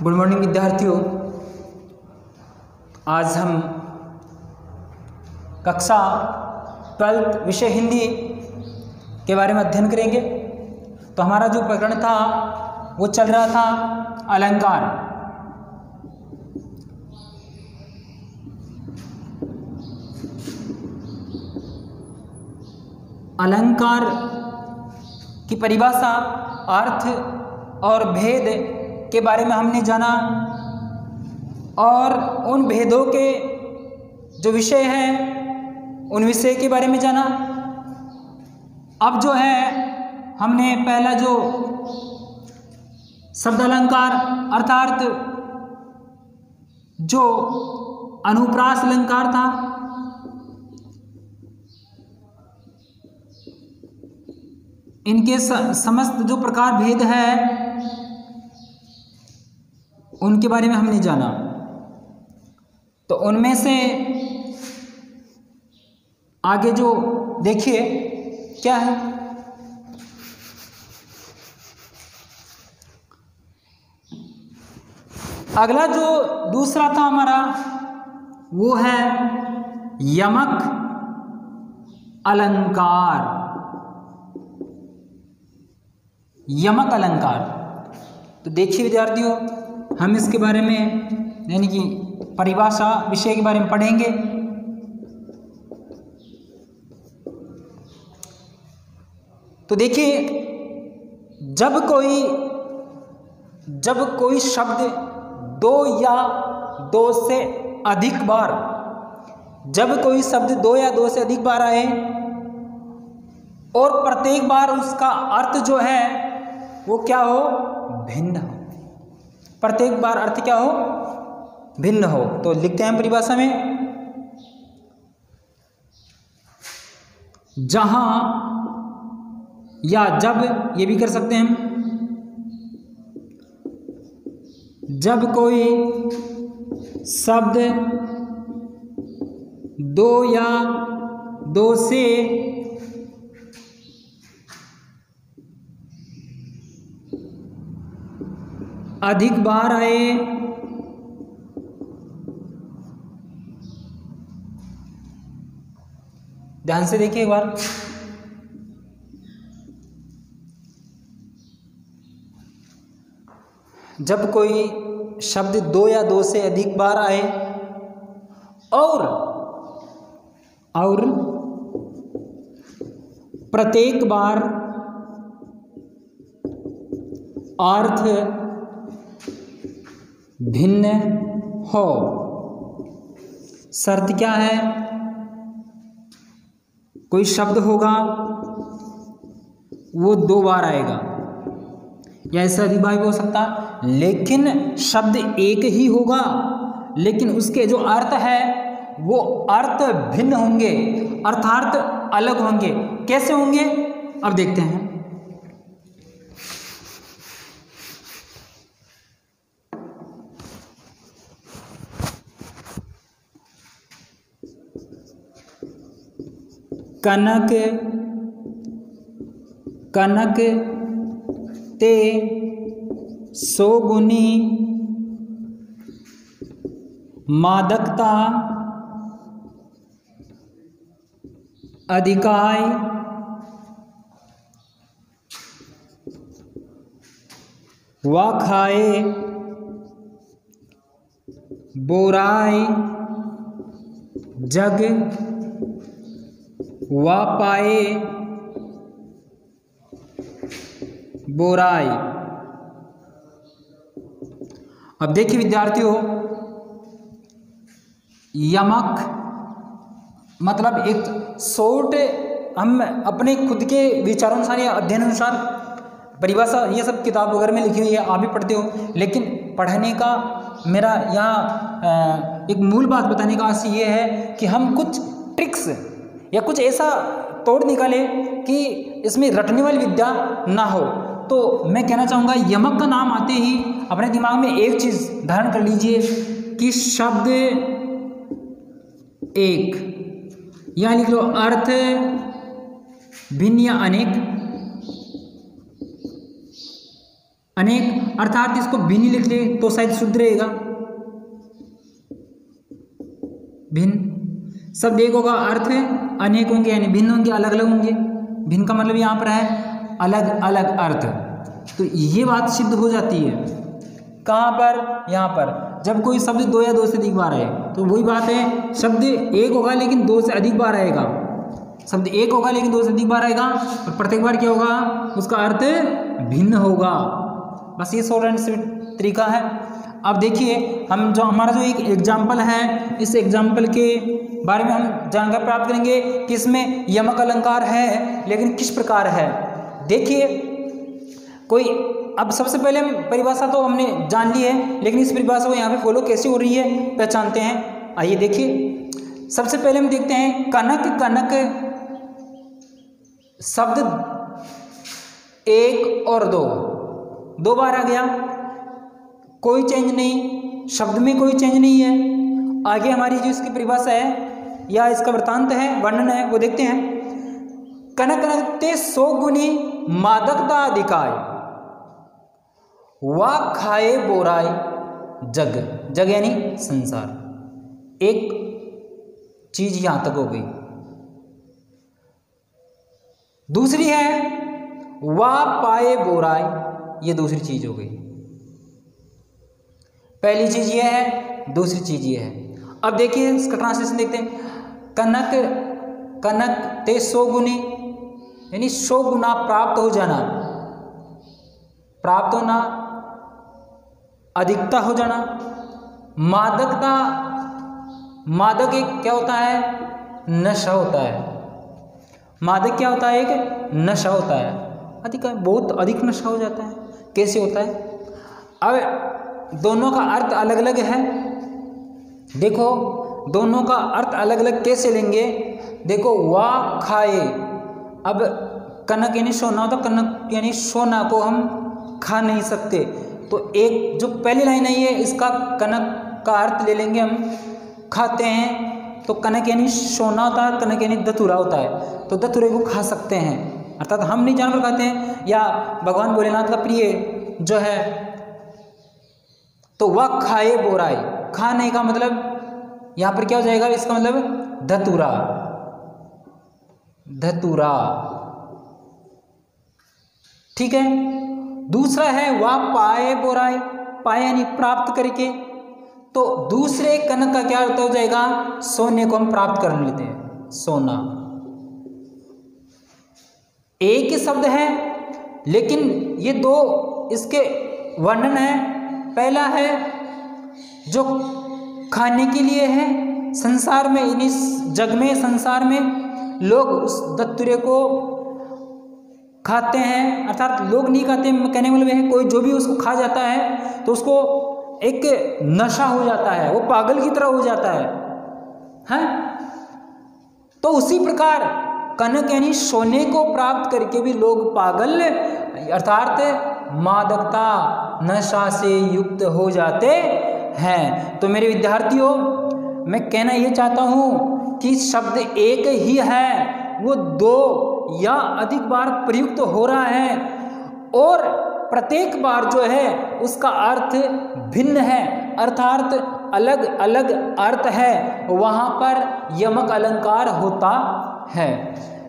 Good morning विद्यार्थियों। आज हम कक्षा 12 विषय हिंदी के बारे में अध्ययन करेंगे। तो हमारा जो प्रकरण था वो चल रहा था अलंकार। अलंकार की परिभाषा, अर्थ और भेद के बारे में हमने जाना और उन भेदों के जो विषय हैं उन विषय के बारे में जाना। अब जो है हमने पहला जो शब्द अलंकार अर्थात जो अनुप्रास अलंकार था, इनके समस्त जो प्रकार भेद है उनके बारे में हमने जाना। तो उनमें से आगे जो देखिए क्या है, अगला जो दूसरा था हमारा वो है यमक अलंकार। यमक अलंकार, तो देखिए विद्यार्थियों, हम इसके बारे में यानी कि परिभाषा विषय के बारे में पढ़ेंगे। तो देखिए, जब कोई शब्द दो या दो से अधिक बार आए और प्रत्येक बार उसका अर्थ जो है वो क्या हो, भिन्न हो। प्रत्येक बार अर्थ क्या हो, भिन्न हो। तो लिखते हैं परिभाषा में, जहां या जब, ये भी कर सकते हैं हम, जब कोई शब्द दो या दो से अधिक बार आए ध्यान से देखिए एक बार, जब कोई शब्द दो या दो से अधिक बार आए और प्रत्येक बार अर्थ भिन्न हो। शर्त क्या है, कोई शब्द होगा वो दो बार आएगा या इससे अधिक बार भी हो सकता, लेकिन शब्द एक ही होगा, लेकिन उसके जो अर्थ है वो अर्थ भिन्न होंगे, अर्थात अलग होंगे। कैसे होंगे, अब देखते हैं। कनक ते सोगुनी मादकता अधिकाय वा खाए बोराय जग वा पाए बोराई। अब देखिए विद्यार्थियों, यमक मतलब एक शॉर्ट, हम अपने खुद के विचारानुसार या अध्ययन अनुसार परिभाषा ये सब किताब वगैरह में लिखी हुई है, आप भी पढ़ते हो, लेकिन पढ़ने का मेरा यहाँ एक मूल बात बताने का आशय ये है कि हम कुछ ट्रिक्स या कुछ ऐसा तोड़ निकाले कि इसमें रटने वाली विद्या ना हो। तो मैं कहना चाहूँगा, यमक का नाम आते ही अपने दिमाग में एक चीज़ धारण कर लीजिए कि शब्द एक, यहाँ लिख लो अर्थ भिन्न या अनेक, अनेक, अर्थात इसको भिन्न लिख ले तो शायद शुद्ध रहेगा। भिन्न शब्द एक होगा, अर्थ अनेक होंगे यानी भिन्न होंगे, अलग अलग होंगे। भिन्न का मतलब यहाँ पर है अलग अलग अर्थ। तो ये बात सिद्ध हो जाती है कहाँ पर, यहाँ पर जब कोई शब्द दो या दो से अधिक बार आए तो वही बात है, शब्द एक होगा लेकिन दो से अधिक बार आएगा, शब्द एक होगा लेकिन दो से अधिक बार आएगा और प्रत्येक बार क्या होगा, उसका अर्थ भिन्न होगा। बस ये शॉर्ट एंड स्वीट तरीका है। अब देखिए हम जो हमारा जो एक एग्जाम्पल है, इस एग्जाम्पल के बारे में हम जानकारी प्राप्त करेंगे कि इसमें यमक अलंकार है लेकिन किस प्रकार है। देखिए कोई, अब सबसे पहले हम परिभाषा तो हमने जान ली है, लेकिन इस परिभाषा को यहाँ पे फॉलो कैसे हो रही है पहचानते हैं। आइए देखिए, सबसे पहले हम देखते हैं कनक। कनक शब्द एक और दो बार आ गया, कोई चेंज नहीं, शब्द में कोई चेंज नहीं है। आगे हमारी जो इसकी परिभाषा है या इसका वृत्तांत है, वर्णन है, वो देखते हैं। कनक कनकते 100 गुनी मादकता अधिकाय, वा खाए बोराय जग। जग यानी संसार। एक चीज यहां तक हो गई। दूसरी है वा पाए बोराय, ये दूसरी चीज हो गई। पहली चीज ये है, दूसरी चीज ये है। अब देखिए इसका ट्रांसलेशन देखते हैं। कनक कनक ते 100 गुनी यानी 100 गुना प्राप्त हो जाना, प्राप्त होना, अधिकता हो जाना। मादकता, मादक एक क्या होता है, नशा होता है। मादक क्या होता है, एक नशा होता है। अधिक, बहुत अधिक नशा हो जाता है। कैसे होता है, अब दोनों का अर्थ अलग अलग है। देखो दोनों का अर्थ अलग अलग कैसे लेंगे। देखो वा खाए, अब कनक यानी सोना होता, कनक यानी सोना को हम खा नहीं सकते, तो एक जो पहली लाइन है ये, इसका कनक का अर्थ ले लेंगे हम, खाते हैं। तो कनक यानी सोना होता है, कनक यानी धतूरा होता है, तो धतूरे को खा सकते हैं, अर्थात हम नहीं जानवर खाते हैं या भगवान भोलेनाथ का प्रिय जो है। तो वह खाए बोराई, खाने का मतलब यहां पर क्या हो जाएगा, इसका मतलब धतूरा, धतूरा, ठीक है। दूसरा है वह पाए बोराई, पाए यानी प्राप्त करके, तो दूसरे कनक का क्या अर्थ हो जाएगा, सोने को हम प्राप्त कर लेते हैं, सोना। एक ही शब्द है लेकिन ये दो इसके वर्णन है। पहला है जो खाने के लिए है, संसार में, इस जग में, संसार में लोग उस धतूरे को खाते हैं, अर्थात लोग नहीं खाते, कहने वाले है कोई जो भी उसको खा जाता है तो उसको एक नशा हो जाता है, वो पागल की तरह हो जाता है? तो उसी प्रकार कनक यानी सोने को प्राप्त करके भी लोग पागल अर्थात मादकता, नशा से युक्त हो जाते हैं। तो मेरे विद्यार्थियों, मैं कहना ये चाहता हूँ कि शब्द एक ही है, वो दो या अधिक बार प्रयुक्त हो रहा है और प्रत्येक बार जो है उसका अर्थ भिन्न है, अर्थात अलग अलग अर्थ है, वहाँ पर यमक अलंकार होता है।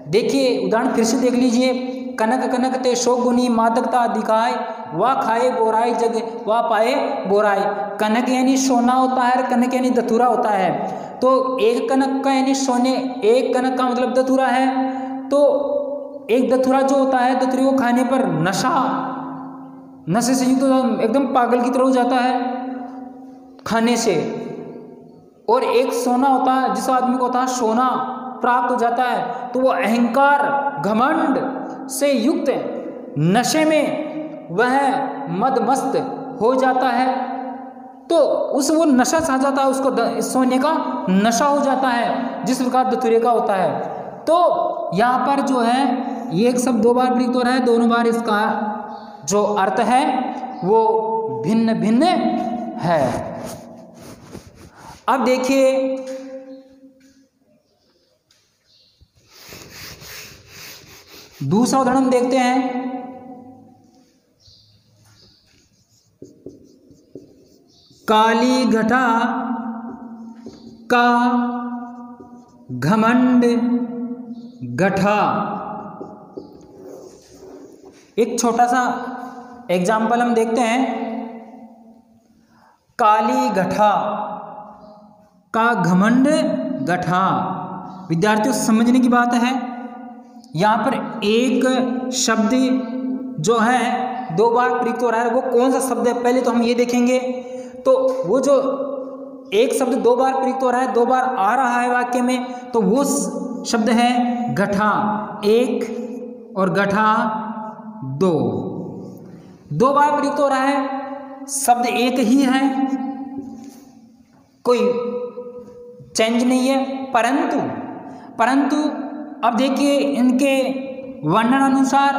देखिए उदाहरण फिर से देख लीजिए। कनक कनक ते 100 गुनी मादकता अधिकाय, वा खाए बोराई जग, वा पाए बोराई। कनक यानी सोना होता है, कनक यानी धतूरा होता है। तो एक कनक का यानी सोने, एक कनक का मतलब धतूरा है। तो एक धतूरा जो होता है, धतूरे को खाने पर नशा, नशे से युक्त एकदम पागल की तरह हो जाता है खाने से। और एक सोना होता है, जिस आदमी को होता है सोना प्राप्त हो जाता है, तो वो अहंकार, घमंड से युक्त नशे में वह मदमस्त हो जाता है। तो उस वो नशा छा जाता है, उसको सोने का नशा हो जाता है, जिस प्रकार धतूरे का होता है। तो यहाँ पर जो है ये एक शब्द दो बार प्रयुक्त हो रहा है, दोनों बार इसका जो अर्थ है वो भिन्न भिन्न है। अब देखिए दूसरा उदाहरण देखते हैं। काली घटा का घमंड गठा। एक छोटा सा एग्जाम्पल हम देखते हैं। काली घटा का घमंड गठा। विद्यार्थियों समझने की बात है, यहाँ पर एक शब्द जो है 2 बार प्रयुक्त हो रहा है, वो कौन सा शब्द है पहले तो हम ये देखेंगे। तो वो जो एक शब्द 2 बार प्रयुक्त हो रहा है, 2 बार आ रहा है वाक्य में, तो वो शब्द है गठा 1 और गठा 2। 2 बार प्रयुक्त हो रहा है, शब्द एक ही है, कोई चेंज नहीं है। परंतु अब देखिए इनके वर्णन अनुसार,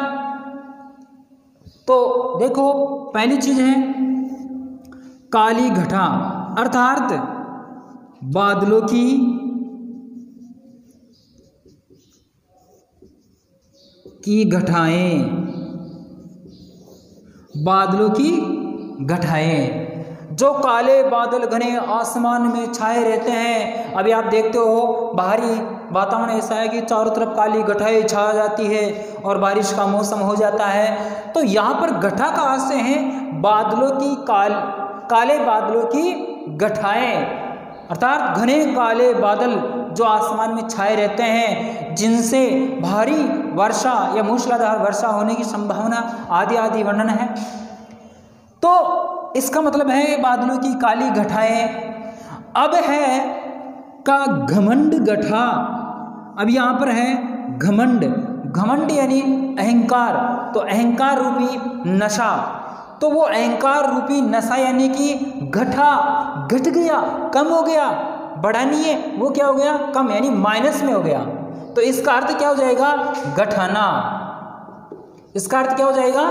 तो देखो पहली चीज है काली घटा, अर्थात बादलों की घटाएं, बादलों की घटाएं। जो काले बादल घने आसमान में छाए रहते हैं, अभी आप देखते हो बाहरी वातावरण ऐसा है कि चारों तरफ काली घटाएं छा जाती है और बारिश का मौसम हो जाता है। तो यहाँ पर घटा का आशय है बादलों की काले बादलों की घटाएं, अर्थात घने काले बादल जो आसमान में छाए रहते हैं, जिनसे भारी वर्षा या मूसलाधार वर्षा होने की संभावना आदि आदि वर्णन है। तो इसका मतलब है बादलों की काली घटाएं। अब है का घमंड गठा। अब यहाँ पर है घमंड, घमंड यानी अहंकार, तो अहंकार रूपी नशा। तो वो अहंकार रूपी नशा यानी कि घटा, घट गया, कम हो गया, बढ़ा नहीं है, वो क्या हो गया, कम यानी माइनस में हो गया। तो इसका अर्थ क्या हो जाएगा, गठाना। इसका अर्थ क्या हो जाएगा,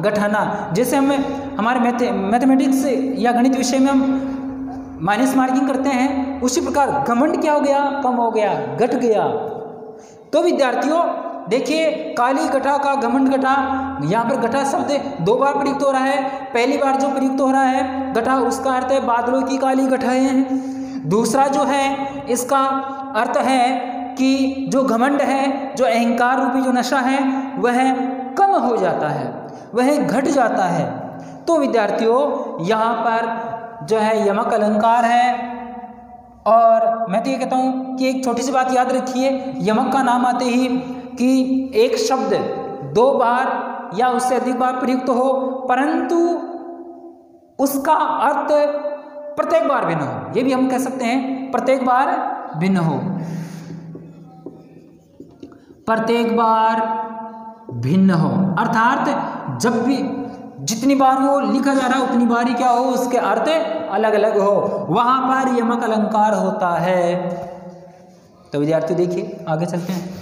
गठाना। जैसे हमारे मैथमेटिक्स या गणित विषय में हम माइनस मार्किंग करते हैं, उसी प्रकार घमंड क्या हो गया, कम हो गया, घट गया। तो विद्यार्थियों देखिए काली घटा का घमंड घटा, यहाँ पर घटा शब्द 2 बार प्रयुक्त हो रहा है। पहली बार जो प्रयुक्त हो रहा है घटा, उसका अर्थ है बादलों की काली घटाएं हैं। दूसरा जो है इसका अर्थ है कि जो घमंड है, जो अहंकार रूपी जो नशा है, वह कम हो जाता है, वह घट जाता है। तो विद्यार्थियों यहाँ पर जो है यमक अलंकार है। और मैं तो ये कहता हूँ कि एक छोटी सी बात याद रखिए, यमक का नाम आते ही कि एक शब्द 2 बार या उससे अधिक बार प्रयुक्त हो, परंतु उसका अर्थ प्रत्येक बार भिन्न हो, ये भी हम कह सकते हैं प्रत्येक बार भिन्न हो, प्रत्येक बार भिन्न हो। अर्थात जब भी जितनी बार वो लिखा जा रहा है उतनी बार ही क्या हो, उसके अर्थ अलग अलग हो, वहां पर यमक अलंकार होता है। तो विद्यार्थी देखिए आगे चलते हैं।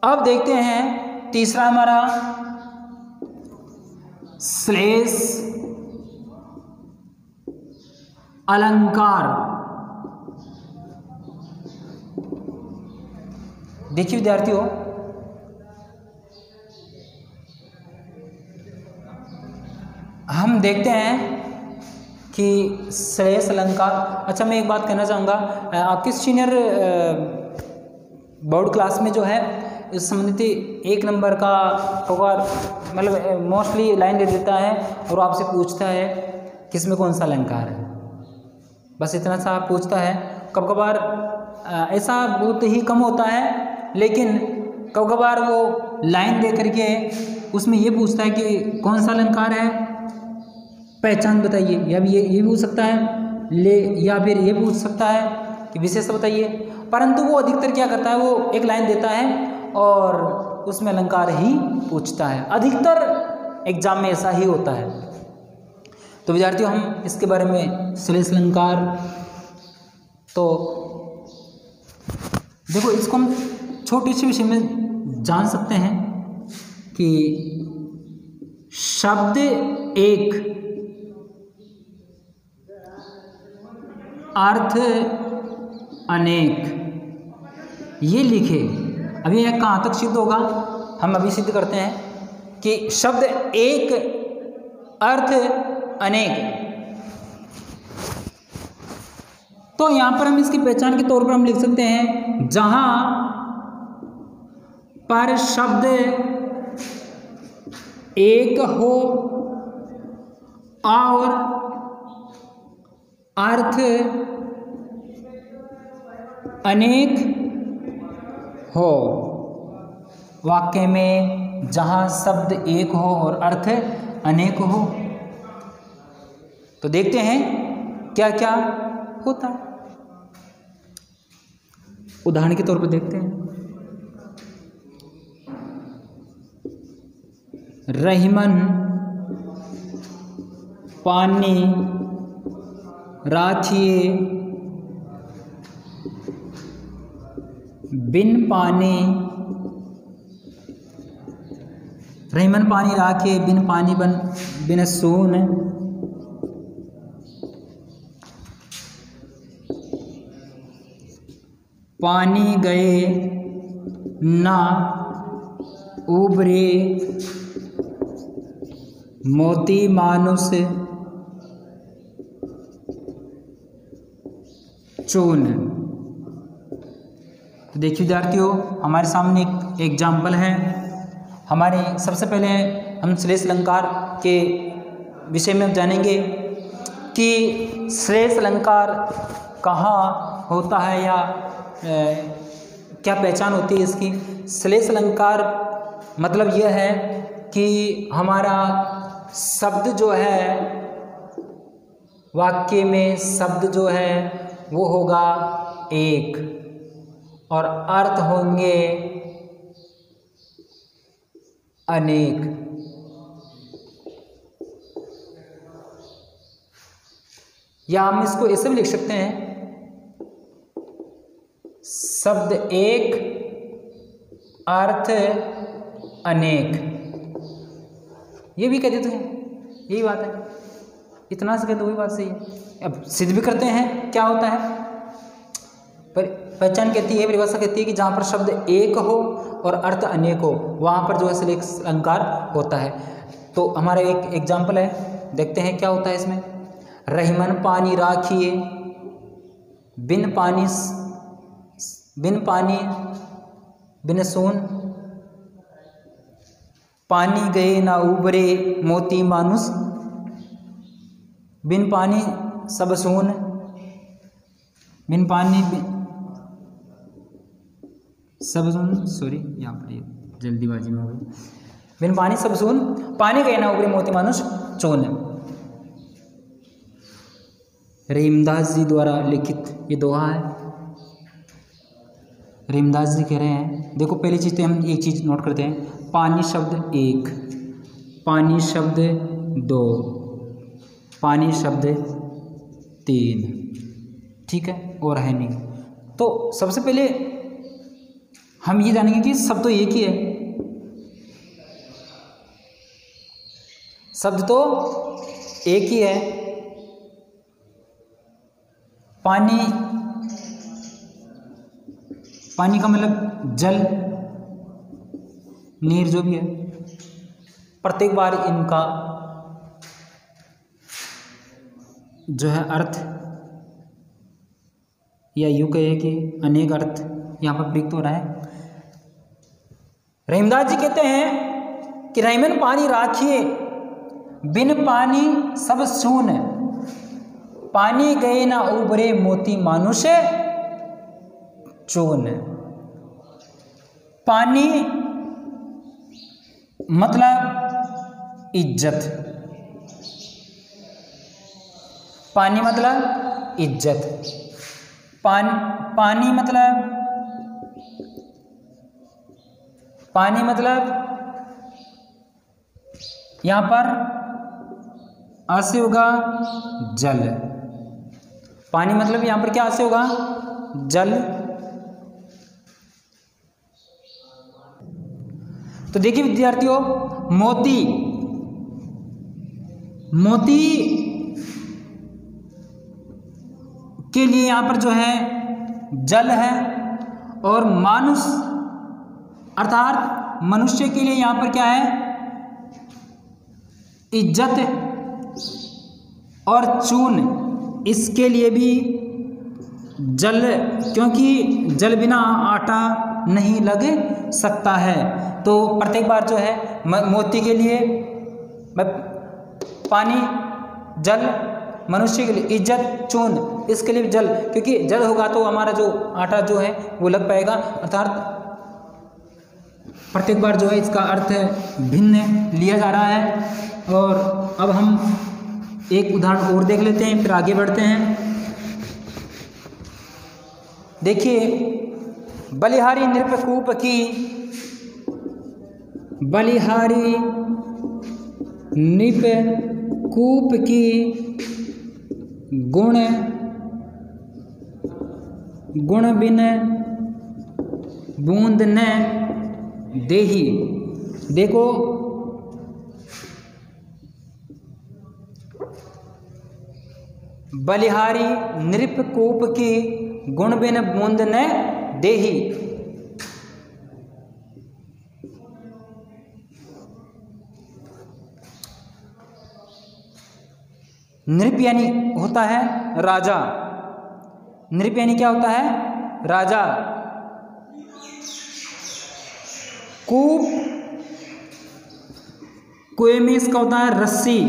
अब देखते हैं तीसरा हमारा श्लेष अलंकार। देखिए विद्यार्थियों, हम देखते हैं कि श्लेष अलंकार। अच्छा, मैं एक बात कहना चाहूँगा, आपके सीनियर बोर्ड क्लास में जो है इस संबंधित 1 नंबर का होगा, मतलब मोस्टली लाइन दे देता है और आपसे पूछता है किसमें कौन सा अलंकार है, बस इतना सा पूछता है। कब कभार ऐसा बहुत ही कम होता है, लेकिन कब कभार वो लाइन दे करके उसमें ये पूछता है कि कौन सा अलंकार है, पहचान बताइए, या भी ये पूछ सकता है ले, या फिर ये पूछ सकता है कि विशेषता बताइए। परंतु वो अधिकतर क्या करता है, वो एक लाइन देता है और उसमें अलंकार ही पूछता है। अधिकतर एग्जाम में ऐसा ही होता है। तो विद्यार्थियों हम इसके बारे में श्लेष अलंकार, तो देखो इसको हम छोटे से विषय में जान सकते हैं कि शब्द एक, अर्थ अनेक, ये लिखे। अभी यह कहाँ तक सिद्ध होगा, हम अभी सिद्ध करते हैं कि शब्द एक, अर्थ अनेक। तो यहां पर हम इसकी पहचान के तौर पर हम लिख सकते हैं, जहां पर शब्द एक हो और अर्थ अनेक हो। वाक्य में जहां शब्द एक हो और अर्थ अनेक हो, तो देखते हैं क्या क्या होता है। उदाहरण के तौर पर देखते हैं, रहीमन पानी राखिए, बिन पानी, रहीमन पानी राखिए, बिन पानी बिन सून, पानी गए ना उबरे, मोती मानुष चून। तो देखिए विद्यार्थियों, हमारे सामने एक एग्जाम्पल है। हमारे सबसे पहले हम श्लेष अलंकार के विषय में जानेंगे कि श्लेष अलंकार कहाँ होता है या क्या पहचान होती है इसकी। श्लेष अलंकार मतलब यह है कि हमारा शब्द जो है, वाक्य में शब्द जो है वो होगा एक और अर्थ होंगे अनेक। या हम इसको ऐसे भी लिख सकते हैं, शब्द एक, अर्थ अनेक। ये भी कह देते हैं, यही बात है, इतना से कहते वही बात सही है। अब सिद्ध भी करते हैं क्या होता है। पर पहचान कहती है, परिभाषा कहती है कि जहाँ पर शब्द एक हो और अर्थ अनेक हो, वहाँ पर जो है श्लेष अलंकार होता है। तो हमारा एक एग्जाम्पल है, देखते हैं क्या होता है इसमें। रहीमन पानी राखिए, बिन पानी बिन सून, पानी गए ना उबरे, मोती मानुष, बिन पानी सब सून, बिन पानी सब सून, सॉरी यहाँ पर जल्दीबाजी में हो गई, बिन पानी सब सून, पानी गए ना उबरे, मोती मानुष चून। रहीमदास जी द्वारा लिखित ये दोहा है। रहीमदास जी कह रहे हैं, देखो पहली चीज़ तो हम एक चीज़ नोट करते हैं, पानी शब्द एक, पानी शब्द दो, पानी शब्द तीन, ठीक है, और है नहीं। तो सबसे पहले हम ये जानेंगे कि शब्द तो एक ही है, शब्द तो एक ही है। पानी का मतलब जल, नीर जो भी है। प्रत्येक बार इनका जो है अर्थ या यूँ कहे कि अनेक अर्थ यहाँ पर प्रयुक्त हो रहा है। रहीमदास जी कहते हैं कि रहीमन पानी राखिए, बिन पानी सब सून, पानी गए ना उबरे, मोती मानुष चून। पानी मतलब इज्जत, पानी मतलब इज्जत, पानी मतलब यहाँ पर आ से होगा जल। पानी मतलब यहाँ पर क्या आ से होगा जल। तो देखिए विद्यार्थियों, मोती, मोती के लिए यहाँ पर जो है जल है, और मानुष अर्थात मनुष्य के लिए यहाँ पर क्या है इज्जत, और चून इसके लिए भी जल, क्योंकि जल बिना आटा नहीं लग सकता है। तो प्रत्येक बार जो है मोती के लिए पानी, जल, मनुष्य के लिए इज्जत, चून इसके लिए जल, क्योंकि जल होगा तो हमारा जो आटा जो है वो लग पाएगा। अर्थात प्रत्येक बार जो है इसका अर्थ भिन्न लिया जा रहा है। और अब हम एक उदाहरण और देख लेते हैं, फिर आगे बढ़ते हैं। देखिए, बलिहारी नृपकूप की, बलिहारी नृपकूप की गुण, गुण बिन बूंद न देही। देखो, बलिहारी नृपकूप की गुण बिन बूंद न देही। नृप यानी होता है राजा, नृप यानी क्या होता है राजा। कूप, कुएं में इसका होता है रस्सी।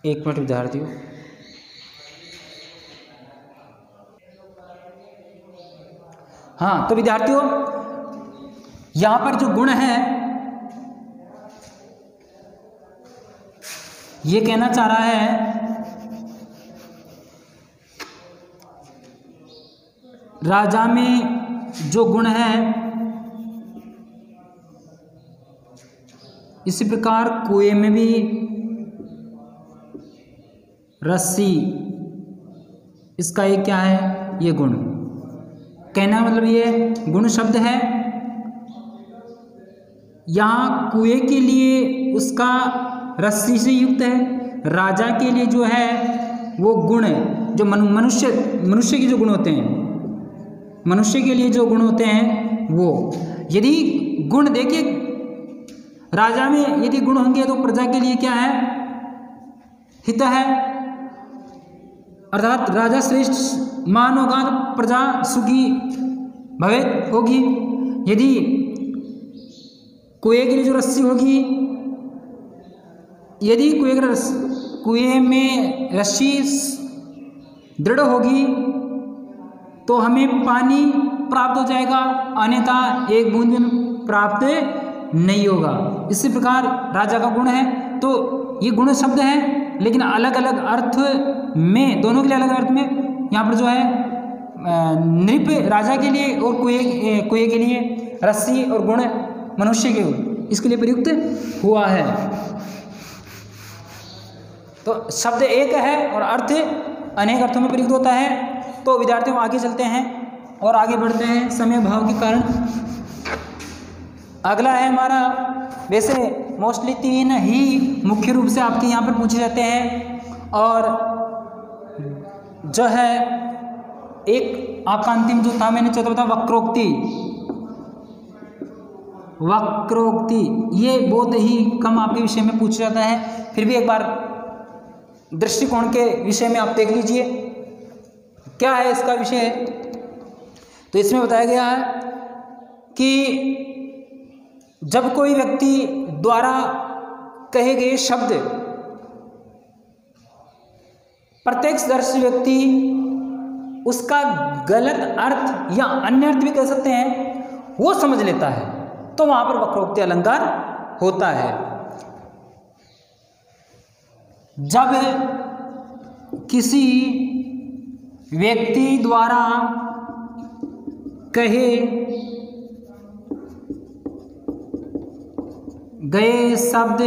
एक मिनट विद्यार्थियों, हाँ तो विद्यार्थियों यहां पर जो गुण है ये कहना चाह रहा है राजा में जो गुण है, इसी प्रकार कुएं में भी रस्सी, इसका एक क्या है ये गुण। कहना मतलब ये गुण शब्द है। यहाँ कुएं के लिए उसका रस्सी से युक्त है, राजा के लिए जो है वो गुण है जो मनुष्य के जो गुण होते हैं, मनुष्य के लिए जो गुण होते हैं वो। यदि गुण देखिए राजा में यदि गुण होंगे तो प्रजा के लिए क्या है हित है, अर्थात राजा श्रेष्ठ मान होगा तो प्रजा सुखी भवे होगी। यदि कुएं के लिए जो रस्सी होगी, यदि कुएं में रस्सी दृढ़ होगी तो हमें पानी प्राप्त हो जाएगा, अन्यथा एक बूंद भी प्राप्त नहीं होगा। इसी प्रकार राजा का गुण है। तो ये गुण शब्द है लेकिन अलग अलग अर्थ में, दोनों के लिए अलग अर्थ में यहाँ पर जो है नृप राजा के लिए और कुएं के लिए रस्सी और गुण मनुष्य के इसके लिए प्रयुक्त हुआ है। तो शब्द एक है और अर्थ अनेक अर्थों में प्रयुक्त होता है। तो विद्यार्थियों आगे चलते हैं और आगे बढ़ते हैं समय भाव के कारण। अगला है हमारा, वैसे मोस्टली 3 ही मुख्य रूप से आपके यहाँ पर पूछे जाते हैं, और जो है एक आपका अंतिम जो था मैंने चौथा बताया वक्रोक्ति, वक्रोक्ति ये बहुत ही कम आपके विषय में पूछा जाता है। फिर भी एक बार दृष्टिकोण के विषय में आप देख लीजिए क्या है इसका विषय। तो इसमें बताया गया है कि जब कोई व्यक्ति द्वारा कहे गए शब्द प्रत्यक्षदर्शी व्यक्ति उसका गलत अर्थ या अन्य अर्थ भी कह सकते हैं वो समझ लेता है, तो वहां पर वक्रोक्ति अलंकार होता है। जब किसी व्यक्ति द्वारा कहे गए शब्द,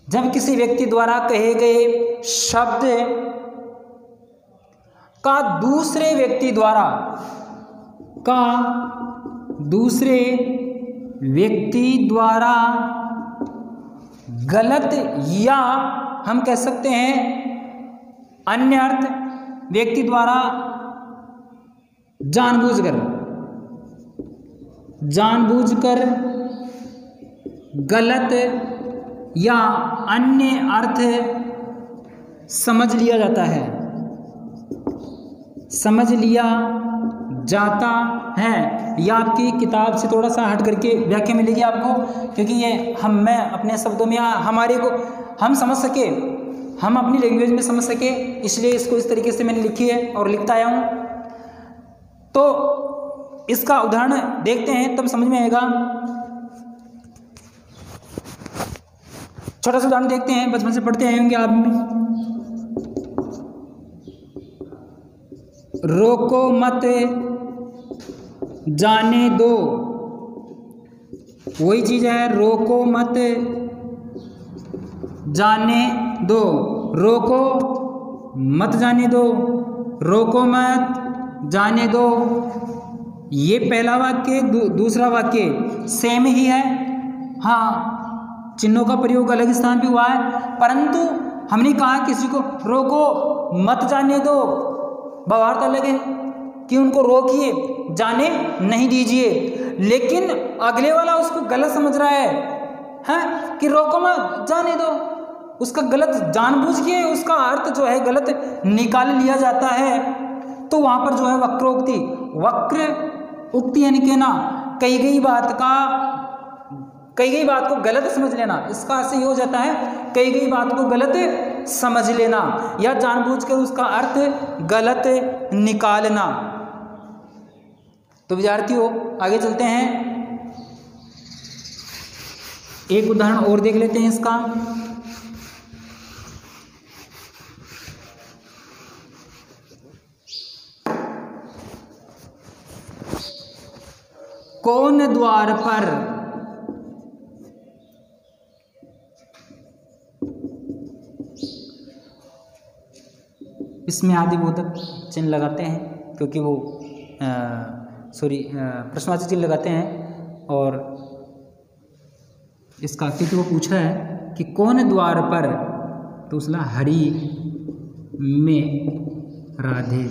जब किसी व्यक्ति द्वारा कहे गए शब्द का दूसरे व्यक्ति द्वारा गलत या हम कह सकते हैं अन्य अर्थ व्यक्ति द्वारा जानबूझकर गलत या अन्य अर्थ समझ लिया जाता है। यह आपकी किताब से थोड़ा सा हट करके व्याख्या मिलेगी आपको, क्योंकि ये मैं अपने शब्दों में हम समझ सके, हम अपनी लैंग्वेज में समझ सके, इसलिए इसको इस तरीके से मैंने लिखी है और लिखता आया हूँ। तो इसका उदाहरण देखते हैं तब समझ में आएगा। छोटा सा उदाहरण देखते हैं, बचपन से पढ़ते आए होंगे आप भी। रोको मत जाने दो, वही चीज है, रोको मत जाने दो, रोको मत जाने दो, रोको मत जाने दो। ये पहला वाक्य, दूसरा वाक्य सेम ही है। हाँ, चिन्हों का प्रयोग अलग स्थान पे हुआ है, परंतु हमने कहा किसी को रोको मत जाने दो, भावार्थ अलग है कि उनको रोकिए, जाने नहीं दीजिए। लेकिन अगले वाला उसको गलत समझ रहा है कि रोको मत जाने दो, उसका गलत जानबूझ के उसका अर्थ जो है गलत निकाल लिया जाता है। तो वहां पर जो है वक्र उक्ति यानी कि ना कही गई बात को गलत समझ लेना, इसका अर्थ ये हो जाता है कही गई बात को गलत समझ लेना या जानबूझकर उसका अर्थ गलत निकालना। तो विद्यार्थियों आगे चलते हैं, एक उदाहरण और देख लेते हैं इसका। कौन द्वार पर इसमें आदिबोधक चिन्ह लगाते हैं, क्योंकि वो प्रश्नवाची चिन्ह लगाते हैं। और इसका क्योंकि वो पूछ रहा है कि कौन द्वार पर, तो उसला हरि में राधे।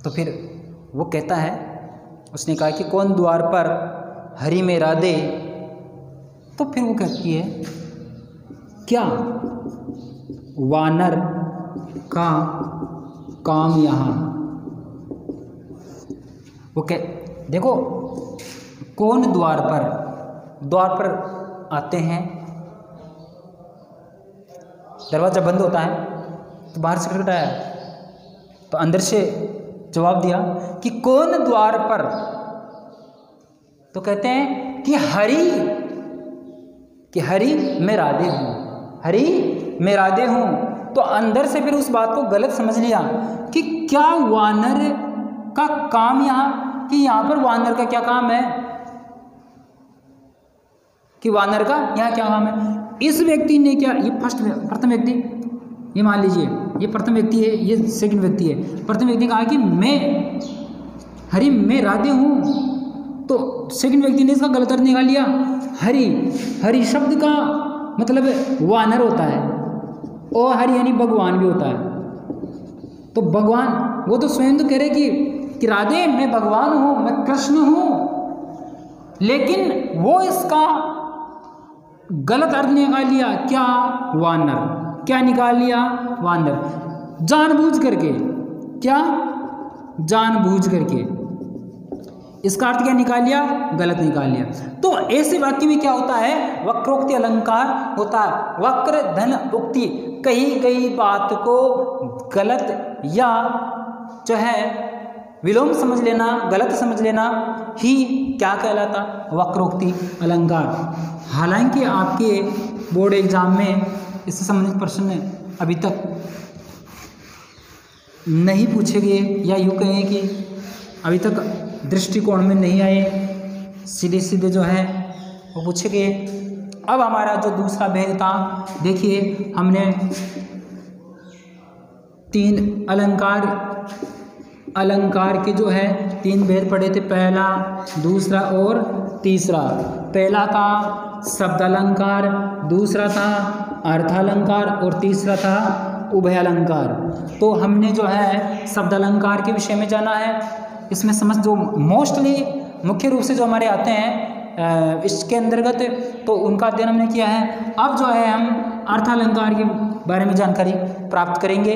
तो फिर वो कहता है, उसने कहा कि कौन द्वार पर हरि में राधे, तो फिर वो कहती है क्या वानर का काम यहाँ। वो देखो, कौन द्वार पर आते हैं, दरवाजा बंद होता है तो बाहर से खटखटाया, तो अंदर से जवाब दिया कि कौन द्वार पर, तो कहते हैं कि हरि मैं राधे हूँ, हरि मैं राधे हूँ। तो अंदर से फिर उस बात को गलत समझ लिया कि क्या वानर का काम यहाँ, कि यहाँ पर वानर का क्या काम है, कि वानर का यहाँ क्या काम है। इस व्यक्ति ने क्या, ये प्रथम व्यक्ति, ये मान लीजिए ये प्रथम व्यक्ति है, ये सेकंड व्यक्ति है। प्रथम व्यक्ति कहा कि मैं राधे हूँ, तो सेकंड व्यक्ति ने इसका गलत अर्थ निकाल लिया। हरि शब्द का मतलब वानर होता है, और हरि यानी भगवान भी होता है। तो भगवान, वो तो स्वयं तो कह रहे कि राधे मैं भगवान हूँ, मैं कृष्ण हूँ, लेकिन वो इसका गलत अर्थ निकाल लिया। क्या वानर, क्या निकाल लिया वानर, जानबूझ करके, क्या जानबूझ करके, इसका अर्थ क्या निकाल लिया, गलत निकाल लिया। तो ऐसे वाक्य में क्या होता है, वक्रोक्ति अलंकार होता है। वक्र धन उक्ति, कही गई बात को गलत या जो है विलोम समझ लेना, गलत समझ लेना ही क्या कहलाता, वक्रोक्ति अलंकार। हालांकि आपके बोर्ड एग्जाम में इससे संबंधित प्रश्न अभी तक नहीं पूछे गए, या यूँ कहें कि अभी तक दृष्टिकोण में नहीं आए, सीधे सीधे जो है वो पूछे गए। अब हमारा जो दूसरा भेद था, देखिए हमने 3 अलंकार के जो है 3 भेद पढ़े थे, पहला, दूसरा और तीसरा। पहला था शब्द अलंकार, दूसरा था अर्थालंकार और तीसरा था उभय अलंकार। तो हमने जो है शब्द अलंकार के विषय में जाना है। इसमें समझ जो मोस्टली मुख्य रूप से जो हमारे आते हैं इसके अंतर्गत, तो उनका अध्ययन हमने किया है। अब जो है हम अर्थालंकार के बारे में जानकारी प्राप्त करेंगे।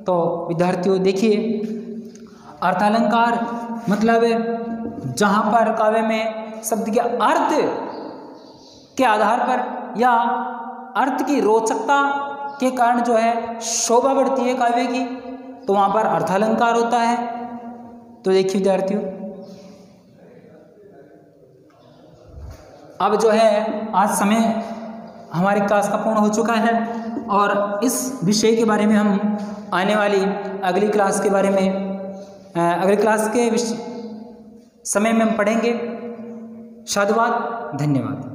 तो विद्यार्थियों देखिए, अर्थालंकार मतलब जहाँ पर काव्य में शब्द के अर्थ के आधार पर या अर्थ की रोचकता के कारण जो है शोभा बढ़ती है काव्य की, तो वहाँ पर अर्थालंकार होता है। तो देखिए विद्यार्थियों, अब जो है आज समय हमारे क्लास का पूर्ण हो चुका है और इस विषय के बारे में हम आने वाली अगली क्लास के बारे में अगली क्लास के समय में हम पढ़ेंगे। साधुवाद, धन्यवाद।